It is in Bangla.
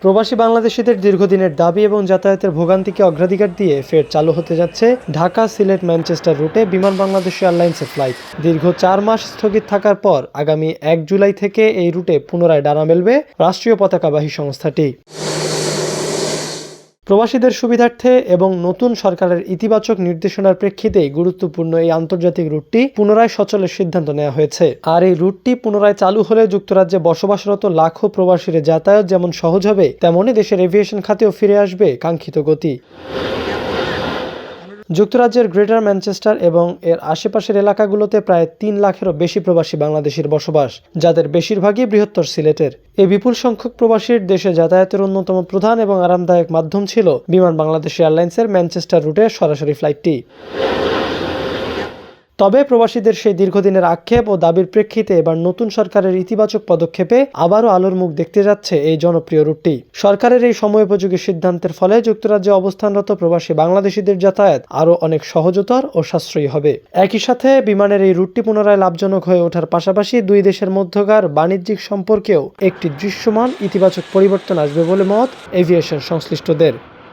প্রবাসী বাংলাদেশিদের দীর্ঘদিনের দাবি এবং যাতায়াতের ভোগান্তিকে অগ্রাধিকার দিয়ে ফের চালু হতে যাচ্ছে ঢাকা, সিলেট, ম্যানচেস্টার রুটে বিমান বাংলাদেশ এয়ারলাইন্সের ফ্লাইট। দীর্ঘ 4 মাস স্থগিত থাকার পর আগামী 1 জুলাই থেকে এই রুটে পুনরায় ডানা মেলবে রাষ্ট্রীয় পতাকাবাহী সংস্থাটি। প্রবাসীদের সুবিধার্থে এবং নতুন সরকারের ইতিবাচক নির্দেশনার প্রেক্ষিতেই গুরুত্বপূর্ণ এই আন্তর্জাতিক রুটটি পুনরায় সচলের সিদ্ধান্ত নেওয়া হয়েছে। আর এই রুটটি পুনরায় চালু হলে যুক্তরাজ্যে বসবাসরত লাখো প্রবাসীর যাতায়াত যেমন সহজ হবে, তেমনি দেশের এভিয়েশন খাতেও ফিরে আসবে কাঙ্ক্ষিত গতি। যুক্তরাজ্যের গ্রেটার ম্যানচেস্টার এবং এর আশেপাশের এলাকাগুলোতে প্রায় 3 লাখেরও বেশি প্রবাসী বাংলাদেশির বসবাস, যাদের বেশিরভাগই বৃহত্তর সিলেটের। এই বিপুল সংখ্যক প্রবাসীর দেশে যাতায়াতের অন্যতম প্রধান এবং আরামদায়ক মাধ্যম ছিল বিমান বাংলাদেশ এয়ারলাইন্সের ম্যানচেস্টার রুটের সরাসরি ফ্লাইটটি। তবে প্রবাসীদের সেই দীর্ঘদিনের আক্ষেপ ও দাবির প্রেক্ষিতে এবার নতুন সরকারের ইতিবাচক পদক্ষেপে আবারও আলোর মুখ দেখতে যাচ্ছে এই জনপ্রিয় রুটটি। সরকারের এই সময়োপযোগী সিদ্ধান্তের ফলে যুক্তরাজ্যে অবস্থানরত প্রবাসী বাংলাদেশিদের যাতায়াত আরও অনেক সহজতর ও সাশ্রয়ী হবে। একই সাথে বিমানের এই রুটটি পুনরায় লাভজনক হয়ে ওঠার পাশাপাশি দুই দেশের মধ্যকার বাণিজ্যিক সম্পর্কেও একটি দৃশ্যমান ইতিবাচক পরিবর্তন আসবে বলে মত এভিয়েশন সংশ্লিষ্টদের।